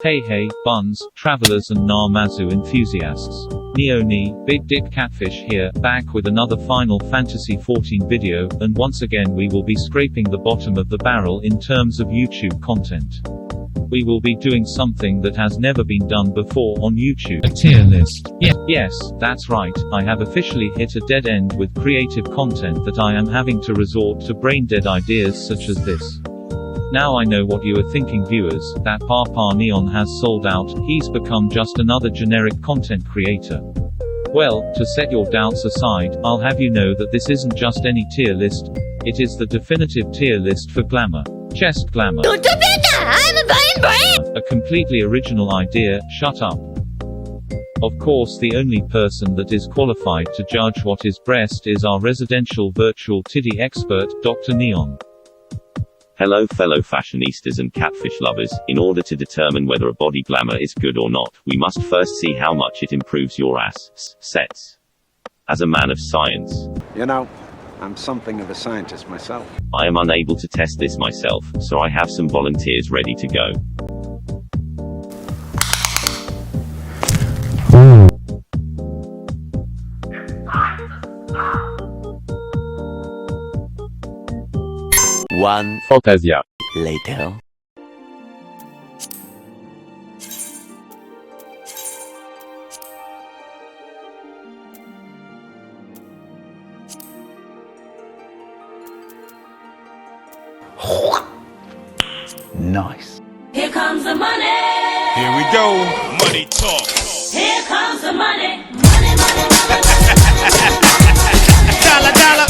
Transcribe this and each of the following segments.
Hey hey, buns, travelers and Namazu enthusiasts. Neoni, Big Dick Catfish here, back with another Final Fantasy XIV video, and once again we will be scraping the bottom of the barrel in terms of YouTube content. We will be doing something that has never been done before on YouTube. A tier list. Yes, that's right, I have officially hit a dead end with creative content that I am having to resort to brain-dead ideas such as this. Now I know what you are thinking, viewers, that Papa Neon has sold out, he's become just another generic content creator. Well, to set your doubts aside, I'll have you know that this isn't just any tier list. It is the definitive tier list for glamour. Chest glamour. A completely original idea, shut up. Of course, the only person that is qualified to judge what is breast is our residential virtual titty expert, Dr. Neon. Hello fellow fashionistas and catfish lovers, in order to determine whether a body glamour is good or not, we must first see how much it improves your ass sets. As a man of science, you know, I'm something of a scientist myself. I am unable to test this myself, so I have some volunteers ready to go. One Fantasia later. Nice. Here comes the money. Here we go. Money talk. Here comes the money. Money, money, money. Dollar, dollar.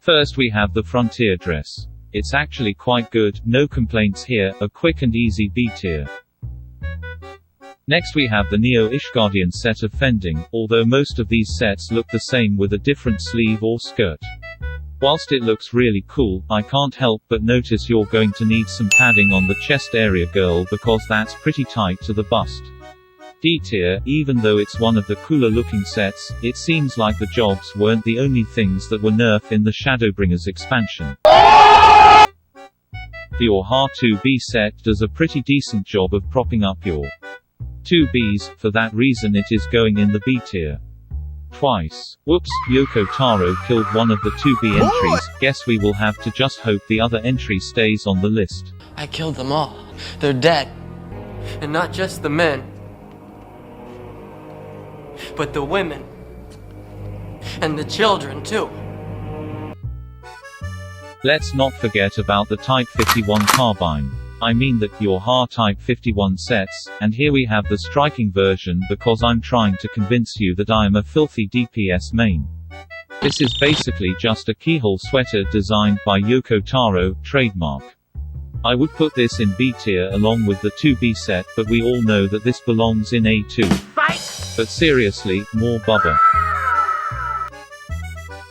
First we have the Frontier dress. It's actually quite good, no complaints here, a quick and easy B tier. Next we have the Neo Ishgardian set of fending, although most of these sets look the same with a different sleeve or skirt. Whilst it looks really cool, I can't help but notice you're going to need some padding on the chest area, girl, because that's pretty tight to the bust. D tier, even though it's one of the cooler looking sets, it seems like the jobs weren't the only things that were nerfed in the Shadowbringers expansion. Your Ha-2B set does a pretty decent job of propping up your 2Bs, for that reason it is going in the B tier. Twice. Whoops, Yoko Taro killed one of the 2B entries, guess we will have to just hope the other entry stays on the list. I killed them all. They're dead. And not just the men, but the women. And the children, too. Let's not forget about the Type 51 carbine. I mean that your Ha Type 51 sets, and here we have the striking version because I'm trying to convince you that I am a filthy DPS main. This is basically just a keyhole sweater designed by Yoko Taro, trademark. I would put this in B tier along with the 2B set, but we all know that this belongs in A2. Fight! But seriously, more bubba.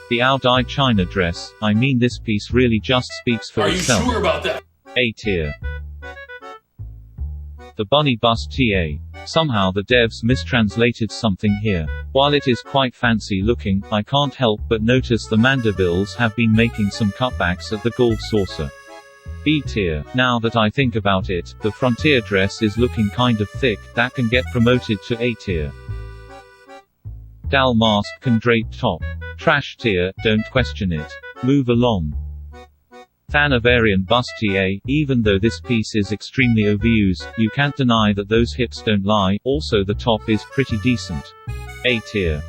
The Ao Dai China dress, I mean this piece really just speaks for itself. Are you sure about that? A tier. The bunny bust TA. Somehow the devs mistranslated something here. While it is quite fancy looking, I can't help but notice the mandibles have been making some cutbacks at the gold saucer. B tier. Now that I think about it, the Frontier dress is looking kind of thick, that can get promoted to A tier. Dal mask can drape top. Trash tier, don't question it. Move along. Thanavarian bust TA, even though this piece is extremely overused, you can't deny that those hips don't lie, also the top is pretty decent. A tier.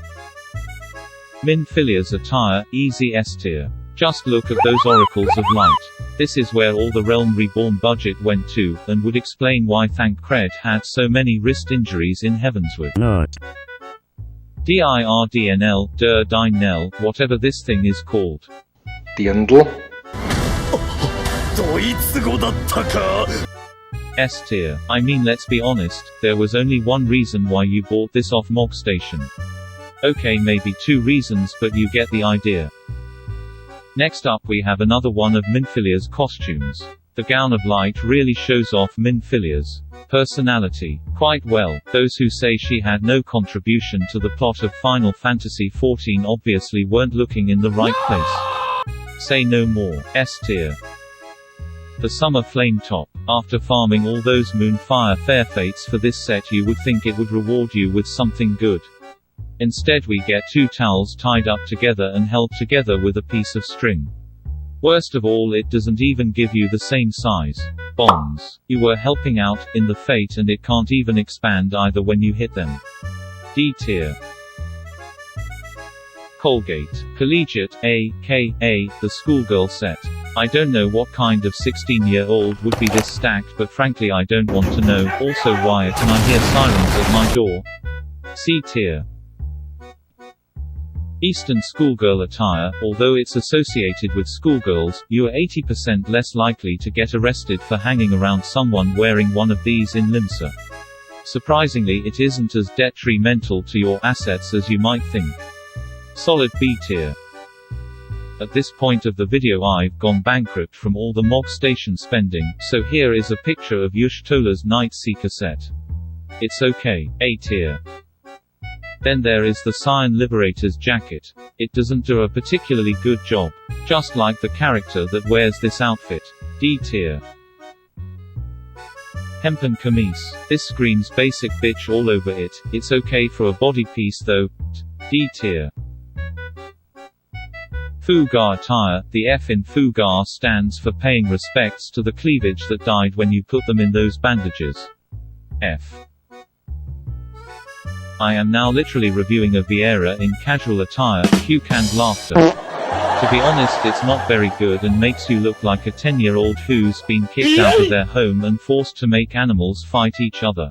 Min Filia's attire, easy S tier. Just look at those oracles of light. This is where all the Realm Reborn budget went to, and would explain why Thancred had so many wrist injuries in Heavensward. Not. DIRDNL, Dinel, whatever this thing is called. S tier. I mean, let's be honest, there was only one reason why you bought this off Mog Station. Okay, maybe two reasons, but you get the idea. Next up we have another one of Minfilia's costumes. The Gown of Light really shows off Minfilia's personality quite well. Those who say she had no contribution to the plot of Final Fantasy XIV obviously weren't looking in the right place. Say no more. S tier. The summer flame top. After farming all those Moonfire Fair Fates for this set, you would think it would reward you with something good. Instead we get 2 towels tied up together and held together with a piece of string. Worst of all, it doesn't even give you the same size bombs you were helping out in the fate, and it can't even expand either when you hit them. D tier. Colgate Collegiate aka the schoolgirl set. I don't know what kind of 16-year-old would be this stacked, but frankly I don't want to know. Also, why can I hear sirens at my door? C tier. Eastern schoolgirl attire. Although it's associated with schoolgirls, you are 80% less likely to get arrested for hanging around someone wearing one of these in Limsa. Surprisingly, it isn't as detrimental to your assets as you might think. Solid B tier. At this point of the video I've gone bankrupt from all the Mog Station spending, so here is a picture of Yush Tola's Night Seeker set. It's okay. A tier. Then there is the Cyan Liberator's jacket. It doesn't do a particularly good job. Just like the character that wears this outfit. D tier. Hempen Camise. This screams basic bitch all over it. It's okay for a body piece though. D tier. Fugar attire. The F in Fugar stands for paying respects to the cleavage that died when you put them in those bandages. F. I am now literally reviewing a Vieira in casual attire, puke and laughter. To be honest, it's not very good and makes you look like a 10-year-old who's been kicked out of their home and forced to make animals fight each other.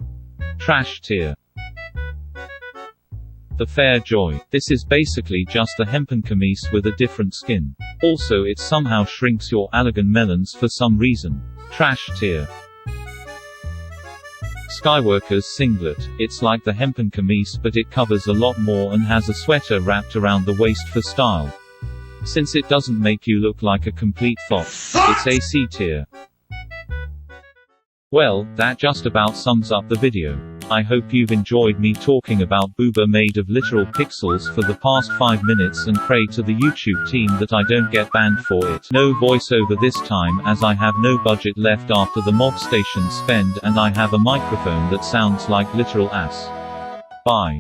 Trash tier. The Fair Joy. This is basically just a hempen camise with a different skin. Also, it somehow shrinks your Allegan melons for some reason. Trash tier. Skyworker's singlet. It's like the hempen camise, but it covers a lot more and has a sweater wrapped around the waist for style. Since it doesn't make you look like a complete fop, it's a C tier. Well, that just about sums up the video. I hope you've enjoyed me talking about booba made of literal pixels for the past 5 minutes, and pray to the YouTube team that I don't get banned for it. No voiceover this time, as I have no budget left after the Mog Station spend, and I have a microphone that sounds like literal ass. Bye.